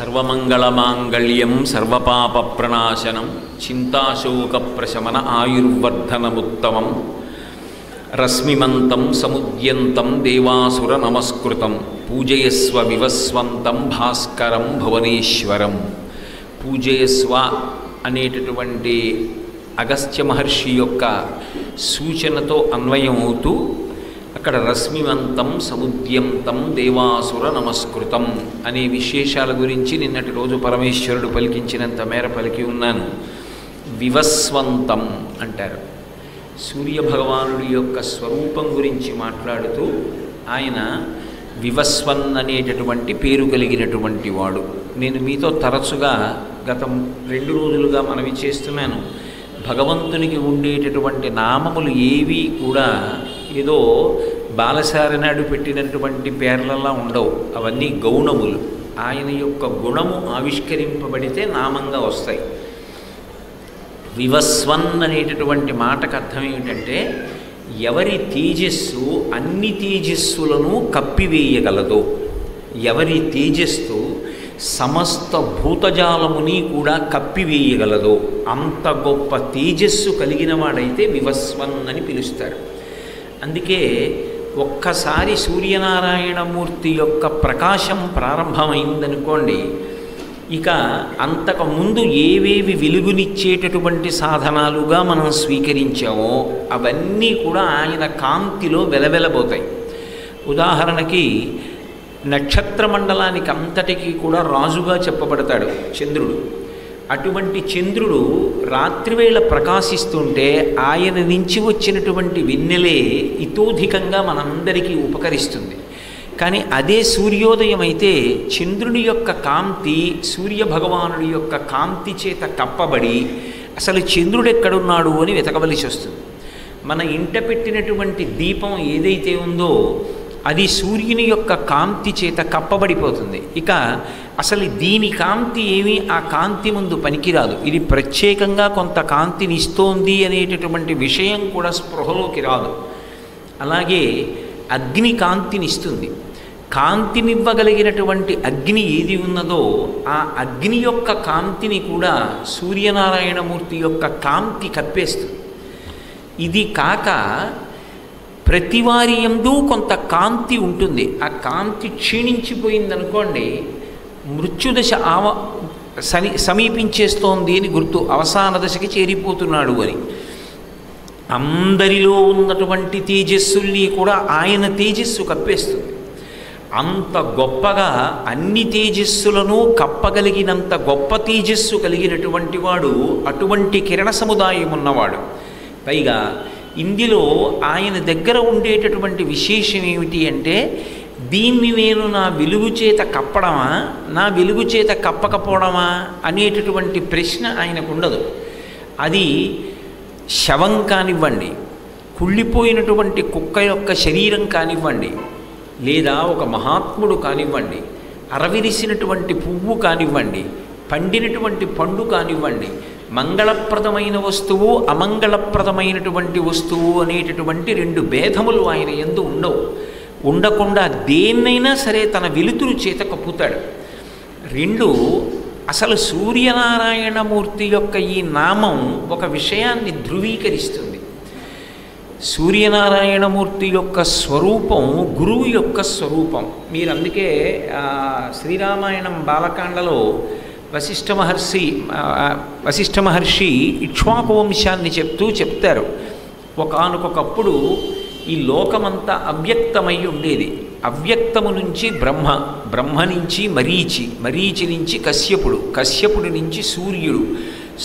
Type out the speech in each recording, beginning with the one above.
సర్వమంగళమాంగళ్యం సర్వపాపప్రణాశనం చింతాశోకప్రశమన ఆయుర్వర్ధనముత్తమం రశ్మిమంతం సముద్యంతం దేవాసుర నమస్కృతం పూజయస్వ వివస్వంతం భాస్కరం భువనేశ్వరం. పూజయస్వ అనేటటువంటి అగస్త్య మహర్షి యొక్క సూచనతో అన్వయం అవుతూ అక్కడ రశ్మివంతం సముద్యంతం దేవాసుర నమస్కృతం అనే విశేషాల గురించి నిన్నటి రోజు పరమేశ్వరుడు పలికించినంత మేర పలికి ఉన్నాను. వివస్వంతం అంటారు. సూర్యభగవానుడి యొక్క స్వరూపం గురించి మాట్లాడుతూ ఆయన వివస్వన్ అనేటటువంటి పేరు కలిగినటువంటి వాడు. నేను మీతో తరచుగా గత 2 రోజులుగా మనవి చేస్తున్నాను. భగవంతునికి ఉండేటటువంటి నామములు ఏవి కూడా ఏదో బాలసారి నాడు పెట్టినటువంటి పేర్లలా ఉండవు. అవన్నీ గౌణములు. ఆయన యొక్క గుణము ఆవిష్కరింపబడితే నామంగా వస్తాయి. వివస్వన్ అనేటటువంటి మాటకు అర్థం ఏమిటంటే ఎవరి తేజస్సు అన్ని తేజస్సులను కప్పివేయగలదు, ఎవరి తేజస్సు సమస్త భూతజాలముని కూడా కప్పివేయగలదు, అంత గొప్ప తేజస్సు కలిగిన వాడైతే వివస్వన్ అని పిలుస్తారు. అందుకే ఒక్కసారి సూర్యనారాయణమూర్తి యొక్క ప్రకాశం ప్రారంభమైందనుకోండి, ఇక అంతకుముందు ఏవేవి వెలుగునిచ్చేటటువంటి సాధనాలుగా మనం స్వీకరించామో అవన్నీ కూడా ఆయన కాంతిలో వెలవెలబోతాయి. ఉదాహరణకి నక్షత్ర మండలానికి అంతటికీ కూడా రాజుగా చెప్పబడతాడు చంద్రుడు. అటువంటి చంద్రుడు రాత్రివేళ ప్రకాశిస్తుంటే ఆయన నుంచి వచ్చినటువంటి వెన్నెలే ఇతోధికంగా మనందరికీ ఉపకరిస్తుంది. కానీ అదే సూర్యోదయం అయితే చంద్రుని యొక్క కాంతి సూర్యభగవానుడి యొక్క కాంతి చేత కప్పబడి అసలు చంద్రుడు ఎక్కడున్నాడు అని వెతకవలసి వస్తుంది. మన ఇంట పెట్టినటువంటి దీపం ఏదైతే ఉందో అది సూర్యుని యొక్క కాంతి చేత కప్పబడిపోతుంది. ఇక అసలు దీని కాంతి ఏమీ ఆ కాంతి ముందు పనికిరాదు. ఇది ప్రత్యేకంగా కొంత కాంతిని ఇస్తోంది అనేటటువంటి విషయం కూడా స్పృహలోకి రాదు. అలాగే అగ్ని కాంతిని ఇస్తుంది. కాంతినివ్వగలిగినటువంటి అగ్ని ఏది ఉన్నదో ఆ అగ్ని యొక్క కాంతిని కూడా సూర్యనారాయణమూర్తి యొక్క కాంతి కప్పేస్తుంది. ఇది కాక ప్రతివారి యందు కొంత కాంతి ఉంటుంది. ఆ కాంతి క్షీణించిపోయిందనుకోండి, మృత్యుదశ సమీపించేస్తోంది అని గుర్తు, అవసాన దశకి చేరిపోతున్నాడు అని. అందరిలో ఉన్నటువంటి తేజస్సుల్ని కూడా ఆయన తేజస్సు కప్పేస్తుంది. అంత గొప్పగా అన్ని తేజస్సులను కప్పగలిగినంత గొప్ప తేజస్సు కలిగినటువంటి వాడు, అటువంటి కిరణ సముదాయం ఉన్నవాడు. పైగా ఇందులో ఆయన దగ్గర ఉండేటటువంటి విశేషం ఏమిటి అంటే, దీన్ని నేను నా వెలుగు చేత కప్పడమా, నా వెలుగు చేత కప్పకపోవడమా అనేటటువంటి ప్రశ్న ఆయనకు ఉండదు. అది శవం కానివ్వండి, కుళ్ళిపోయినటువంటి కుక్క యొక్క శరీరం కానివ్వండి, లేదా ఒక మహాత్ముడు కానివ్వండి, అరవిరిసినటువంటి పువ్వు కానివ్వండి, పండినటువంటి పండు కానివ్వండి, మంగళప్రదమైన వస్తువు అమంగళప్రదమైనటువంటి వస్తువు అనేటటువంటి 2 భేదములు ఆయన యందు ఉండవు. ఉండకుండా దేన్నైనా సరే తన వెలుతురు చేత కప్పుతాడు. 2 అసలు సూర్యనారాయణమూర్తి యొక్క ఈ నామం ఒక విషయాన్ని ధృవీకరిస్తుంది. సూర్యనారాయణమూర్తి యొక్క స్వరూపం గురువు యొక్క స్వరూపం. మీరు అందుకే శ్రీరామాయణం బాలకాండలో వశిష్ఠ మహర్షి ఇక్ష్వాకు వంశాన్ని చెప్తారు. ఒకానొకప్పుడు ఈ లోకమంతా అవ్యక్తమై ఉండేది. అవ్యక్తము నుంచి బ్రహ్మ, బ్రహ్మ నుంచి మరీచి, మరీచి నుంచి కశ్యపుడు, కశ్యపుడి నుంచి సూర్యుడు,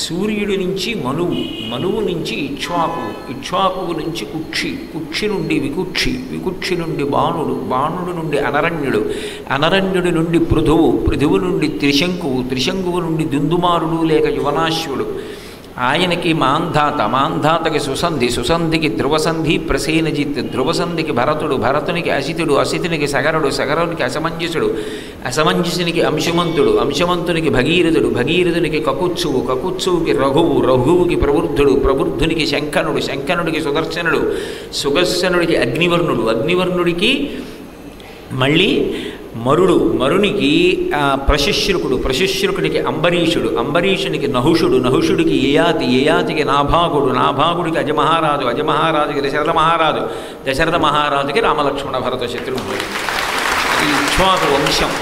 సూర్యుడి నుంచి మనువు, మనువు నుంచి ఇక్ష్వాకు, ఇక్ష్వాకువు నుంచి కుక్షి, కుక్షి నుండి వికుక్షి, వికుక్షి నుండి బాణుడు, బాణుడు నుండి అనరణ్యుడు, అనరణ్యుడి నుండి పృథువు, పృథువు నుండి త్రిశంకువు, త్రిశంకువు నుండి దుందుమారుడు లేక యువనాశ్వుడు, ఆయనకి మాంధాత, మాంధాతకి సుసంధి, సుసంధికి ధ్రువసంధి ప్రసేనజిత్, ధ్రువసంధికి భరతుడు, భరతునికి అసితుడు, అసితునికి సగరుడు, సగరునికి అసమంజసుడు, అసమంజసునికి అంశుమంతుడు, అంశమంతునికి భగీరథుడు, భగీరథునికి కకుత్సువు, కకుత్సువుకి రఘువు, రఘువుకి ప్రవృద్ధుడు, ప్రవృద్ధునికి శంఖనుడు, శంఖనుడికి సుదర్శనుడు, సుదర్శనుడికి అగ్నివర్ణుడు, అగ్నివర్ణుడికి మళ్ళీ మరునికి ప్రశిశ్రుకుడు, ప్రశిశ్రుకుడికి అంబరీషుడు, అంబరీషునికి నహుషుడు, నహుషుడికి యయాతి, యయాతికి నాభాగుడు, నాభాగుడికి అజమహారాజు, అజమహారాజుకి దశరథ మహారాజు, దశరథ మహారాజుకి రామలక్ష్మణ భరత శత్రుఘ్నుడు. ఈ ఇక్ష్వాకు వంశం.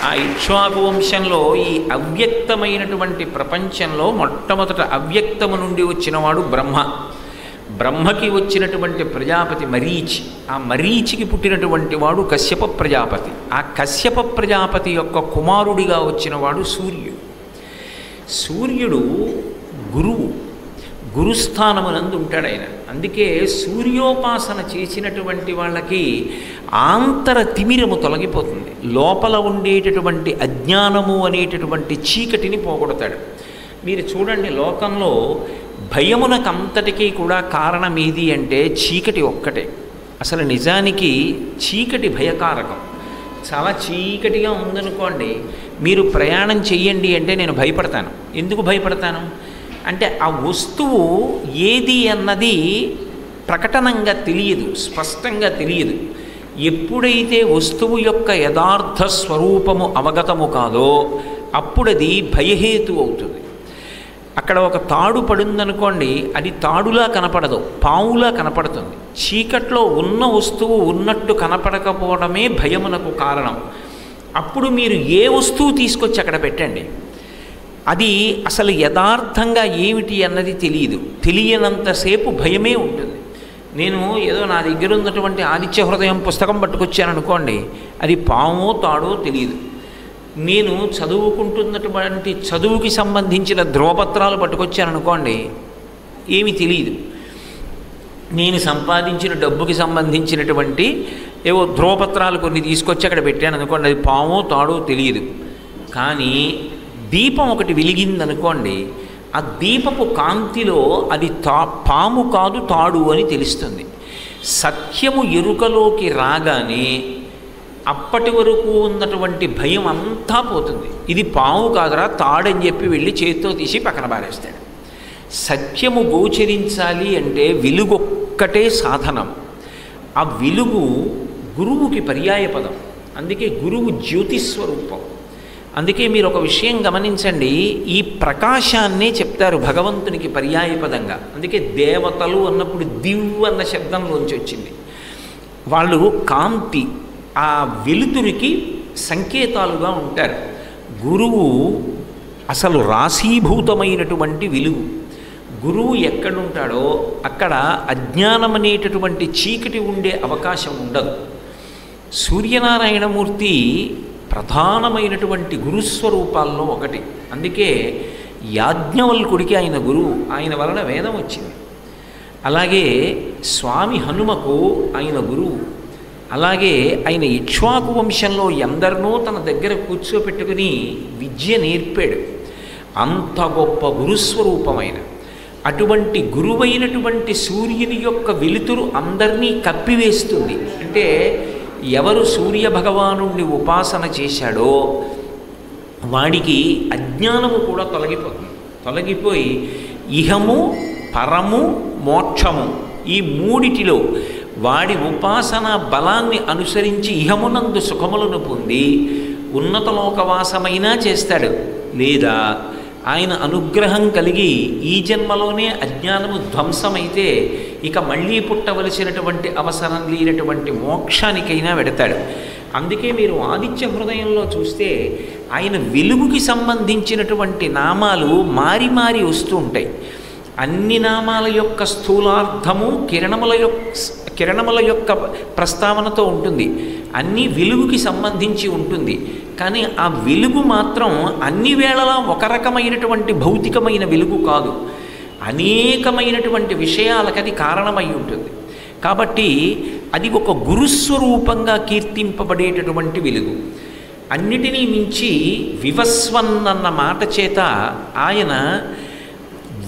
ఆ ఇక్ష్వాకు వంశంలో ఈ అవ్యక్తమైనటువంటి ప్రపంచంలో మొట్టమొదట అవ్యక్తము నుండి వచ్చినవాడు బ్రహ్మ. బ్రహ్మకి వచ్చినటువంటి ప్రజాపతి మరీచి. ఆ మరీచికి పుట్టినటువంటి వాడు కశ్యప ప్రజాపతి. ఆ కశ్యప ప్రజాపతి యొక్క కుమారుడిగా వచ్చినవాడు సూర్యుడు. సూర్యుడు గురువు, గురుస్థానమునందు ఉంటాడు ఆయన. అందుకే సూర్యోపాసన చేసినటువంటి వాళ్ళకి ఆంతర తిమిరము తొలగిపోతుంది. లోపల ఉండేటటువంటి అజ్ఞానము అనేటటువంటి చీకటిని పోగొడతాడు. మీరు చూడండి, లోకంలో భయమునకంతటికీ కూడా కారణం ఏది అంటే చీకటి ఒక్కటే. అసలు నిజానికి చీకటి భయకారకం. చాలా చీకటిగా ఉందనుకోండి, మీరు ప్రయాణం చెయ్యండి అంటే నేను భయపడతాను. ఎందుకు భయపడతాను అంటే ఆ వస్తువు ఏది అన్నది ప్రకటనంగా తెలియదు, స్పష్టంగా తెలియదు. ఎప్పుడైతే వస్తువు యొక్క యథార్థ స్వరూపము అవగతము కాదో అప్పుడది భయహేతు అవుతుంది. అక్కడ ఒక తాడు పడిందనుకోండి, అది తాడులా కనపడదు, పావులా కనపడుతుంది. చీకట్లో ఉన్న వస్తువు ఉన్నట్టు కనపడకపోవడమే భయమునకు కారణం. అప్పుడు మీరు ఏ వస్తువు తీసుకొచ్చి అక్కడ పెట్టండి, అది అసలు యథార్థంగా ఏమిటి అన్నది తెలియదు. తెలియనంతసేపు భయమే ఉంటుంది. నేను ఏదో నా దగ్గర ఉన్నటువంటి ఆదిత్య హృదయం పుస్తకం పట్టుకొచ్చాను అనుకోండి, అది పామో తాడో తెలియదు. నేను చదువుకుంటున్నటువంటి చదువుకి సంబంధించిన ధ్రువపత్రాలు పట్టుకొచ్చాను అనుకోండి, ఏమీ తెలియదు. నేను సంపాదించిన డబ్బుకి సంబంధించినటువంటి ఏవో ధ్రువపత్రాలు కొన్ని తీసుకొచ్చి అక్కడ పెట్టాను అనుకోండి, అది పామో తాడో తెలియదు. కానీ దీపం ఒకటి వెలిగిందనుకోండి, ఆ దీపపు కాంతిలో అది పాము కాదు తాడు అని తెలుస్తుంది. సత్యము ఎరుకలోకి రాగానే అప్పటి వరకు ఉన్నటువంటి భయం అంతా పోతుంది. ఇది పాము కాదురా తాడని చెప్పి వెళ్ళి చేతితో తీసి పక్కన పారేస్తాడు. సత్యము గోచరించాలి అంటే వెలుగొక్కటే సాధనం. ఆ వెలుగు గురువుకి పర్యాయపదం. అందుకే గురువు జ్యోతిస్వరూపం. అందుకే మీరు ఒక విషయం గమనించండి, ఈ ప్రకాశాన్నే చెప్తారు భగవంతునికి పర్యాయపదంగా. అందుకే దేవతలు అన్నప్పుడు దివ్ అన్న శబ్దంలోంచి వచ్చింది. వాళ్ళు కాంతి, ఆ వెలుతురికి సంకేతాలుగా ఉంటారు. గురువు అసలు రాశీభూతమైనటువంటి వెలుగు. గురువు ఎక్కడుంటాడో అక్కడ అజ్ఞానం అనేటటువంటి చీకటి ఉండే అవకాశం ఉండదు. సూర్యనారాయణమూర్తి ప్రధానమైనటువంటి గురుస్వరూపాల్లో ఒకటి. అందుకే యాజ్ఞవల్కుడికి ఆయన గురువు, ఆయన వలన వేదం వచ్చింది. అలాగే స్వామి హనుమకు ఆయన గురువు. అలాగే ఆయన ఇక్ష్వాకు వంశంలో ఎందరినో తన దగ్గర కూర్చోపెట్టుకుని విద్య నేర్పాడు. అంత గొప్ప గురుస్వరూపమైన అటువంటి గురువైనటువంటి సూర్యుని యొక్క వెలుతురు అందరినీ కప్పివేస్తుంది. అంటే ఎవరు సూర్య భగవానుణ్ణి ఉపాసన చేశాడో వాడికి అజ్ఞానము కూడా తొలగిపోయి ఇహము పరము మోక్షము ఈ మూడిటిలో వాడి ఉపాసన బలాన్ని అనుసరించి ఇహమునందు సుఖములను పొంది ఉన్నత లోకవాసమైనా చేస్తాడు. లేదా ఆయన అనుగ్రహం కలిగి ఈ జన్మలోనే అజ్ఞానము ధ్వంసమైతే ఇక మళ్ళీ పుట్టవలసినటువంటి అవసరం లేనటువంటి మోక్షానికైనా వెడతాడు. అందుకే మీరు ఆదిత్య హృదయంలో చూస్తే ఆయన వెలుగుకి సంబంధించినటువంటి నామాలు మారి మారి వస్తూ ఉంటాయి. అన్ని నామాల యొక్క స్థూలార్థము కిరణముల యొక్క ప్రస్తావనతో ఉంటుంది. అన్ని వెలుగుకి సంబంధించి ఉంటుంది. కానీ ఆ వెలుగు మాత్రం అన్ని వేళలా ఒక రకమైనటువంటి భౌతికమైన వెలుగు కాదు, అనేకమైనటువంటి విషయాలకు అది కారణమై ఉంటుంది. కాబట్టి అది ఒక గురుస్వరూపంగా కీర్తింపబడేటటువంటి వెలుగు. అన్నిటినీ మించి వివస్వన్ అన్న మాట చేత ఆయన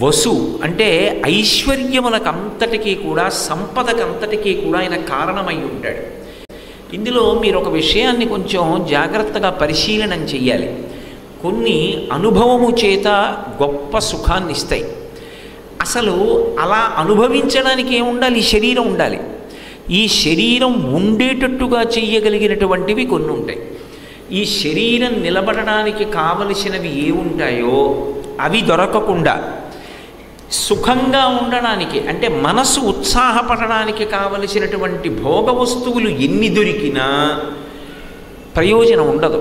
వసు అంటే ఐశ్వర్యములకంతటికీ కూడా సంపదకంతటికీ కూడా ఆయన కారణమై ఉంటాడు. ఇందులో మీరు ఒక విషయాన్ని కొంచెం జాగ్రత్తగా పరిశీలనం చెయ్యాలి. కొన్ని అనుభవము చేత గొప్ప సుఖాన్ని ఇస్తాయి. అసలు అలా అనుభవించడానికి ఏముండాలి? ఈ శరీరం ఉండాలి. ఈ శరీరం ఉండేటట్టుగా చెయ్యగలిగినటువంటివి కొన్ని ఉంటాయి. ఈ శరీరం నిలబడడానికి కావలసినవి ఏముంటాయో అవి దొరకకుండా సుఖంగా ఉండడానికి, అంటే మనసు ఉత్సాహపడడానికి కావలసినటువంటి భోగ వస్తువులు ఎన్ని దొరికినా ప్రయోజనం ఉండదు.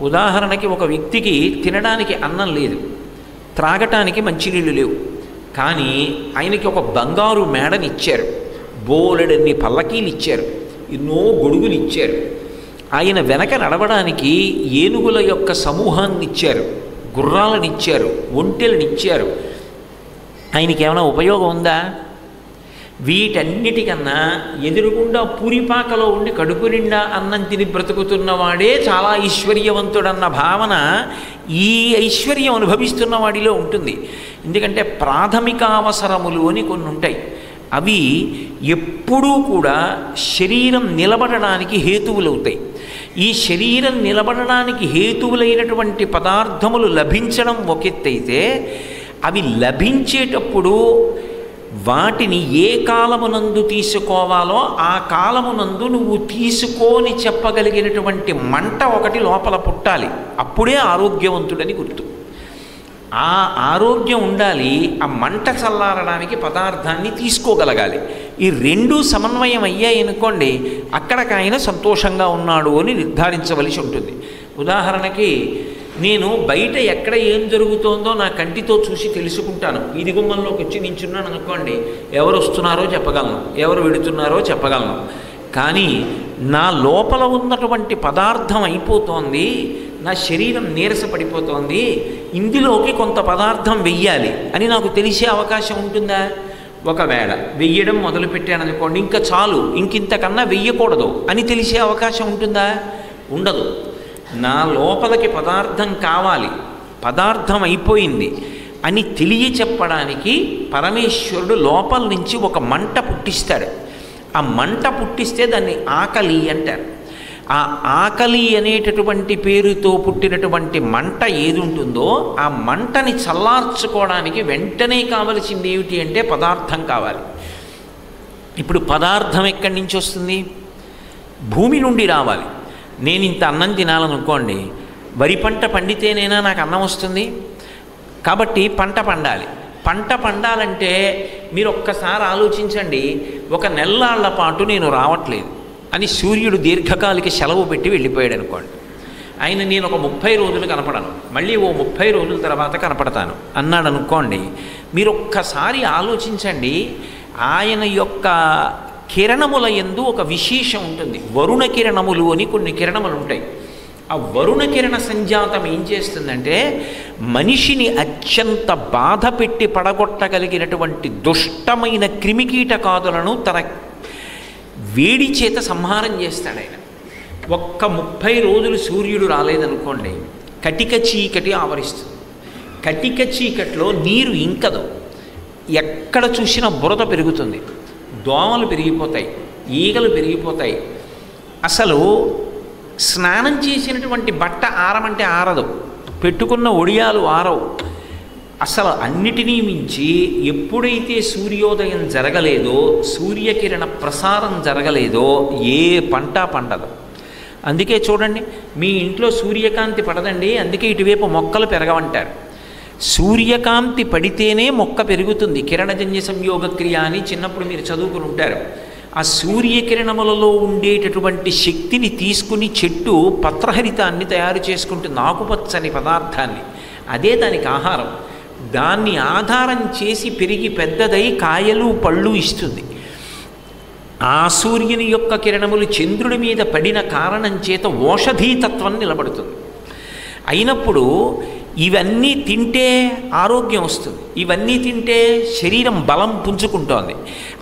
ఉదాహరణకి ఒక వ్యక్తికి తినడానికి అన్నం లేదు, త్రాగటానికి మంచినీళ్ళు లేవు, కానీ ఆయనకి ఒక బంగారు మేడని ఇచ్చారు, బోలెడన్ని పల్లకీలు ఇచ్చారు, ఎన్నో గొడుగులు ఇచ్చారు, ఆయన వెనక నడవడానికి ఏనుగుల యొక్క సమూహాన్ని ఇచ్చారు, గుర్రాలను ఇచ్చారు, ఒంటెలను ఇచ్చారు. ఆయనకి ఏమైనా ఉపయోగం ఉందా? వీటన్నిటికన్నా ఎదురుగుండా పూరిపాకలో ఉండి కడుపు నిండా అన్నం తిని బ్రతుకుతున్నవాడే చాలా ఐశ్వర్యవంతుడన్న భావన ఈ ఐశ్వర్యం అనుభవిస్తున్న వాడిలో ఉంటుంది. ఎందుకంటే ప్రాథమిక అవసరములు అని కొన్ని ఉంటాయి, అవి ఎప్పుడూ కూడా శరీరం నిలబడడానికి హేతువులవుతాయి. ఈ శరీరం నిలబడడానికి హేతువులైనటువంటి పదార్థములు లభించడం ఒక ఎత్తైతే, అవి లభించేటప్పుడు వాటిని ఏ కాలమునందు తీసుకోవాలో ఆ కాలమునందు నువ్వు తీసుకొని చెప్పగలిగినటువంటి మంట ఒకటి లోపల పుట్టాలి. అప్పుడే ఆరోగ్యవంతుడని గుర్తు. ఆ ఆరోగ్యం ఉండాలి, ఆ మంట చల్లారడానికి పదార్థాన్ని తీసుకోగలగాలి. ఈ రెండూ సమన్వయం అయ్యాయనుకోండి, అక్కడికాయన సంతోషంగా ఉన్నాడు అని నిర్ధారించవలసి ఉంటుంది. ఉదాహరణకి నేను బయట ఎక్కడ ఏం జరుగుతోందో నా కంటితో చూసి తెలుసుకుంటాను. వీధి గుమ్మంలోకి వచ్చి నించున్నాను అనుకోండి, ఎవరు వస్తున్నారో చెప్పగలను, ఎవరు వెడుతున్నారో చెప్పగలను. కానీ నా లోపల ఉన్నటువంటి పదార్థం అయిపోతోంది, నా శరీరం నీరసపడిపోతోంది, ఇందులోకి కొంత పదార్థం వెయ్యాలి అని నాకు తెలిసే అవకాశం ఉంటుందా? ఒకవేళ వెయ్యడం మొదలుపెట్టాననుకోండి, ఇంకా చాలు, ఇంకింతకన్నా వెయ్యకూడదు అని తెలిసే అవకాశం ఉంటుందా? ఉండదు. నా లోపలికి పదార్థం కావాలి, పదార్థం అయిపోయింది అని తెలియచెప్పడానికి పరమేశ్వరుడు లోపల నుంచి ఒక మంట పుట్టిస్తాడు. ఆ మంట పుట్టిస్తే దాన్ని ఆకలి అంటారు. ఆ ఆకలి అనేటటువంటి పేరుతో పుట్టినటువంటి మంట ఏది ఉంటుందో ఆ మంటని చల్లార్చుకోవడానికి వెంటనే కావలసింది ఏమిటి అంటే పదార్థం కావాలి. ఇప్పుడు పదార్థం ఎక్కడి నుంచి వస్తుంది? భూమి నుండి రావాలి. నేను ఇంత అన్నం తినాలనుకోండి, వరి పంట పండితేనైనా నాకు అన్నం వస్తుంది. కాబట్టి పంట పండాలి. పంట పండాలంటే మీరు ఒక్కసారి ఆలోచించండి, ఒక నెల్లాళ్ల పాటు నేను రావట్లేదు అని సూర్యుడు దీర్ఘకాలిక సెలవు పెట్టి వెళ్ళిపోయాడు అనుకోండి. ఆయన నేను ఒక 30 రోజులు కనపడను, మళ్ళీ ఓ 30 రోజుల తర్వాత కనపడతాను అన్నాడు అనుకోండి. మీరు ఒక్కసారి ఆలోచించండి, ఆయన యొక్క కిరణముల యందు ఒక విశేషం ఉంటుంది. వరుణ కిరణములు అని కొన్ని కిరణములు ఉంటాయి. ఆ వరుణ కిరణ సంజాతం ఏం చేస్తుందంటే మనిషిని అత్యంత బాధ పెట్టి పడగొట్టగలిగినటువంటి దుష్టమైన క్రిమికీటకాదులను తన వేడి చేత సంహారం చేస్తాడు ఆయన. ఒక్క 30 రోజులు సూర్యుడు రాలేదనుకోండి, కటిక చీకటి ఆవరిస్తుంది. కటిక చీకట్లో నీరు ఇంకదు, ఎక్కడ చూసినా బురద పెరుగుతుంది, దోమలు పెరిగిపోతాయి, ఈగలు పెరిగిపోతాయి. అసలు స్నానం చేసినటువంటి బట్ట ఆరమంటే ఆరదు, పెట్టుకున్న ఒడియాలు ఆరవు. అసలు అన్నిటినీ మించి ఎప్పుడైతే సూర్యోదయం జరగలేదో, సూర్యకిరణ ప్రసారం జరగలేదో ఏ పంట పండదు. అందుకే చూడండి, మీ ఇంట్లో సూర్యకాంతి పడదండి, అందుకే ఇటువైపు మొక్కలు పెరగవంటారు. సూర్యకాంతి పడితేనే మొక్క పెరుగుతుంది. కిరణజన్య సంయోగ క్రియ అని చిన్నప్పుడు మీరు చదువుకుని ఉంటారు. ఆ సూర్యకిరణములలో ఉండేటటువంటి శక్తిని తీసుకుని చెట్టు పత్రహరితాన్ని తయారు చేసుకుంటుంది, ఆకుపచ్చని పదార్థాన్ని. అదే దానికి ఆహారం. దాన్ని ఆధారం చేసి పెరిగి పెద్దదై కాయలు పళ్ళు ఇస్తుంది. ఆ సూర్యుని యొక్క కిరణములు చంద్రుడి మీద పడిన కారణం చేత ఓషధీతత్వం నిలబడుతుంది. అయినప్పుడు ఇవన్నీ తింటే ఆరోగ్యం వస్తుంది, ఇవన్నీ తింటే శరీరం బలం పుంజుకుంటోంది.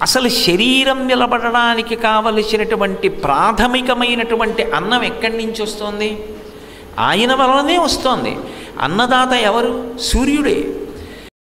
అసలు శరీరం నిలబడడానికి కావలసినటువంటి ప్రాథమికమైనటువంటి అన్నం ఎక్కడి నుంచి వస్తోంది? ఆయన వలనే వస్తోంది. అన్నదాత ఎవరు? సూర్యుడే.